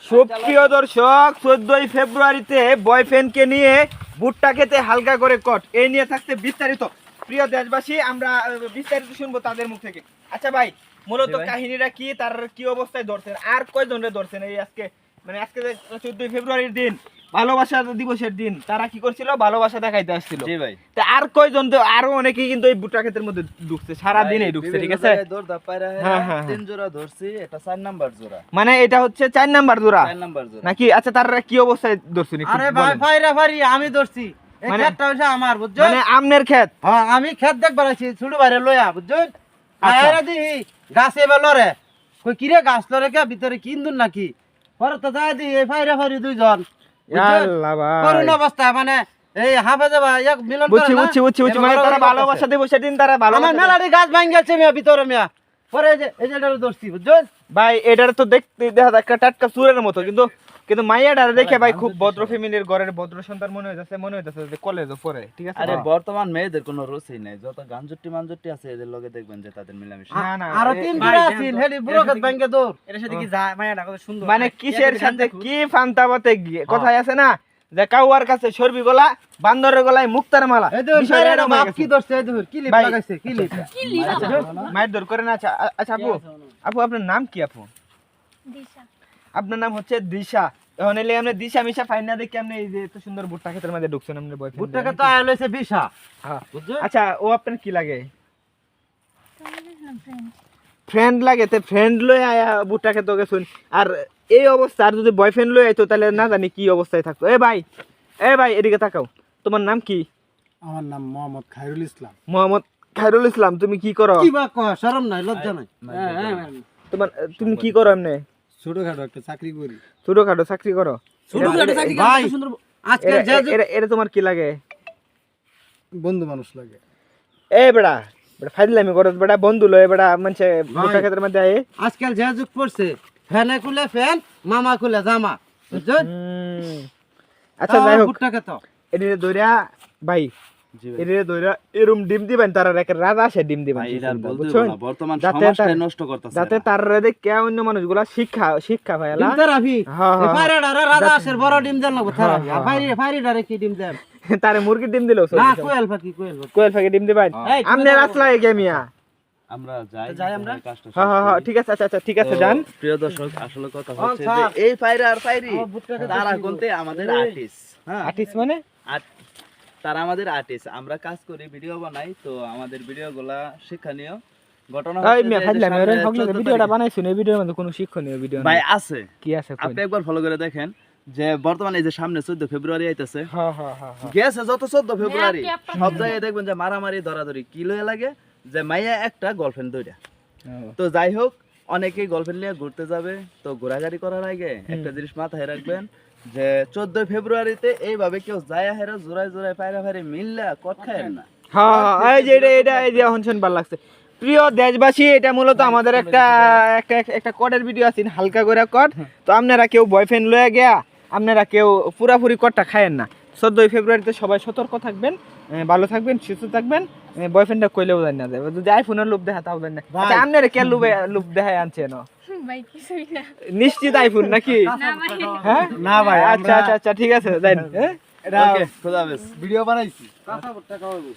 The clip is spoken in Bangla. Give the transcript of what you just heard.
সুপ্রিয় দর্শক, 14 ফেব্রুয়ারিতে বয়ফ্রেন্ডকে নিয়ে ভুট্টা খেতে হালকা করে কট, এই নিয়ে থাকতে বিস্তারিত। প্রিয় দেশবাসী, আমরা বিস্তারিত শুনবো তাদের মুখ থেকে। আচ্ছা ভাই, মূলত কাহিনীটা কি, তার কি অবস্থায় ধরছেন, আর কয়জনরে ধরছেন এই আজকে, মানে আজকে 14 ফেব্রুয়ারির দিন, ভালোবাসা দিবসের দিন, তারা কি করছিল, ভালোবাসা দেখাইতে আসছিল। জি ভাই। তা আর কয়জন, তো আরো অনেকেই কিন্তু এই ভুট্টা ক্ষেতের মধ্যে ঢুকছে, সারা দিনই ঢুকছে, ঠিক আছে? হ্যাঁ, তিন জোড়া ধরছি, এটা 4 নাম্বার জোড়া। মানে এটা হচ্ছে 4 নাম্বার জোড়া 4 নাম্বার জোড়া নাকি? আচ্ছা, তারা কি অবস্থায় ধরছেন? আরে ভাই ফাইরা ফারি আমি ধরছি, এই মানে- ক্ষেতটা হইছে আমার, বুঝছো? মানে আমনের ক্ষেত? হ্যাঁ, আমি ক্ষেত দেখবার আছি ছোট বাইরে লয়া, বুঝছো? আচ্ছা। আরে দি গাছে বেলরে কই কিরে গাছ লরে কে ভিতরে কিন্দুন নাকি? পরে তো যাই দি এই ফাইরা ফারি দুইজন, বুঝছো? আল্লাহ ভাই, করুণ অবস্থা, মানে এই হাফেজে ভাই এক মিলন করে বুঝছি না? বুঝছি বুঝছি বুঝছি, এবার মানে বড় তারা বড় ভালোবাসা করতেছে। দিবসের দিন তারা আমার ভালোবাসা। মেলারি গাছ ভাঙ গেছে মিয়া ভিতরে মিয়া, পরে এই যে ধরছি, বুঝছো? ভাই এটার তো দেখতে দেখা যায় একটা টাটকা চুরের মতো, কিন্তু কিন্তু মাইয়াটা দেখে ভাই খুব ভদ্র ফ্যামিলির ঘরের ভদ্র সন্তান মনে হইতাছে যে কলেজে পড়ে, ঠিক আছে? আরে বর্তমান মেয়েদের কোনো রুচি নাই, যত গাঞ্জুটি মানজুটি আছে এদের লগে দেখবেন যে তাদের মিলামিশা। না না, আরো তিন জোড়া আছেন, হেডি বুড়ো গাছ ভাঙকে দৌড়। এটার সাথে কি যায় মায়াটা কত সুন্দর, মানে কিসের সাথে কি ফান্তাবাতে গিয়ে কথাই আছে না, যে কাউয়ার কাছে সরবি গলা, বান্দরের গলায় মুক্তার মালা। এই দেখুন বিষয়টা ফাইরা এরকম হয়ে বাপ গেছে। কি ধরছে, এই দেখুন কি লিপ ভাই, লাগাইছে, কি লিপ। মায়ের দর করে না। আচ্ছা আচ্ছা আপু, আপু আপনার নাম কি? আপু দিশা। আপনার নাম হচ্ছে দিশা। এখন এলে আপনি দিশা মিশা ফাইন না দেখে আপনি এই যে এত সুন্দর ভুট্টা ক্ষেতের মধ্যে ঢুকছেন আপনার বয়ফ্রেন্ড। ভুট্টাকে তো আয়া লইছে বিশা, হ্যাঁ। বুঝছো? আচ্ছা, ও আপনার কি লাগে? তোমাদের না ফ্রেন্ড। ফ্রেন্ড লাগে? তে ফ্রেন্ড লই আয়া ভুট্টা খেতে গেছুন, আর এই অবস্থা, আর যদি বয়ফ্রেন্ড লই আইতো তাহলে না জানি কি অবস্থায় থাকতো। এ ভাই এদিকে তাকাও, তোমার নাম কি? আমার নাম মোহাম্মদ খায়রুল ইসলাম। মোহাম্মদ খায়রুল ইসলাম। তুমি কি করো? কি বা কয়, শরম নাই, লজ্জা নাই? তোমার তুমি কি করো এমনি? ছোটখাটো একটা চাকরি করি। ছোটখাটো চাকরি করো? ছোটখাটো চাকরি করে ভাই, কত সুন্দর। আজকে যে এটা তোমার কি লাগে? বন্ধু মানুষ লাগে। এ বেড়া বেড়া ফাইজলামি করো বেড়া, বন্ধু লয় বেড়া মানুষে ভুট্টা ক্ষেতের মধ্যে আয়ে। আজকাল যে যুগ পড়ছে, ফ্যানে খুলে ফ্যান, মামা খুলে জামা, বুঝছো? আচ্ছা যাই হোক, ভুট্টাকে তো এদিকে দইরা ভাই, জি ভাই। এদিকে দইরা এরম ডিম দিবেন, তারা রেখে রাজা আসে ডিম দিবেন, ভাই এটার বলতে বুঝছেন? না, বর্তমান যাতে সমাজটাই তার- নষ্ট করতেছে। যাতে তার দেখে অন্য মানুষগুলা শিক্ষা পাইলা। ডিম থেরাপি, হ্যাঁ, হ্যাঁ। ফাইরাডারে রাজা আসের বড় ডিম দেন লাগবে থেরাপি, আর ফাইরিডারে কি ডিম দেন? তারে মুরগির ডিম দিলেও না কোয়েল পাখি, কোয়েল পাখি। কোয়েল ফাঁকে ডিম দিবেন। এই, তুমি আমনে তো- রাসলা এগে মিয়া। আমরা যাই আমরা? কাজটা শেষ হ্যাঁ করি। ঠিক আছে, আচ্ছা ঠিক আছে, তো, যান। প্রিয় দর্শক, আসলে কথা হ্যাঁ, হচ্ছে স্যার। যে এই পায়রা আর পায়রি আমার ভুট্টাকে তারা দেখি গো। কোনতে আমাদের আর্টিস্ট। হ্যাঁ, আর্টিস্ট মানে? তারা আমাদের আর্টিস্ট। আমরা কাজ করি, ভিডিও বানাই, তো আমাদের ভিডিওগুলা শিক্ষণীয় ঘটনা ওই হচ্ছে মিয়া যে এই যে ফাইজলামি ওরে সামনে হকলে 14 ভিডিওটা তারিখ- বানাইছুন, এই ভিডিওর মধ্যে কোনো শিক্ষণীয় ভিডিও ভাই নাই। আছে, কি আছে কই? আপনি একবার ফলো করে দেখেন যে বর্তমানে এই যে সামনে 14 ফেব্রুয়ারি আইতাছে, হ্যাঁ হ্যাঁ হ্যাঁ। গেছে যত 14 ফেব্রুয়ারি আপনি আপনার- সব জায়গায় দেখবেন যে মারামারি ধরাধরি কি লয়ে লাগে, যে মাইয়া একটা গার্লফ্রেন্ড দুইটা। তো যাই হোক, অনেকেই গার্লফ্রেন্ড নিয়ে ঘুরতে যাবে, তো ঘোরাঘুরি করার আগে একটা জিনিস মাথায় রাখবেন যে 14 ফেব্রুয়ারিতে এইভাবে কেউ যায় হেরা জোড়ায় জোড়ায় পায়রা ফাইরে মিললা কট খায় না। হ্যাঁ, এই যে এটা এই যে হনছেন ভালো লাগছে। প্রিয় দেশবাসী, এটা মূলত আমাদের একটা কটের ভিডিও আছে, হালকা করে কট। তো আপনারা কেউ বয়ফ্রেন্ড লয়ে গিয়া আপনারা কেউ পুরাপুরি কটটা খায়েন না। 14 ফেব্রুয়ারিতে সবাই সতর্ক থাকবেন, ভালো থাকবেন, সুস্থ থাকবেন। বয়ফ্রেন্ডটা কইলেও জানি না যাবে, যদি আইফোনের লোভ দেখা তাও জানি না। আচ্ছা, আপনারা কে লোভ দেখায় আনছেন? ভাই কিছুই না। নিশ্চিত আইফোন নাকি? না ভাই। হ্যাঁ না ভাই, আচ্ছা আচ্ছা আচ্ছা ঠিক আছে, যাই। এটা ওকে, খোদা হাফেজ। ভিডিও বানাইছি। কাঁচা ভুট্টা খাওয়াবো।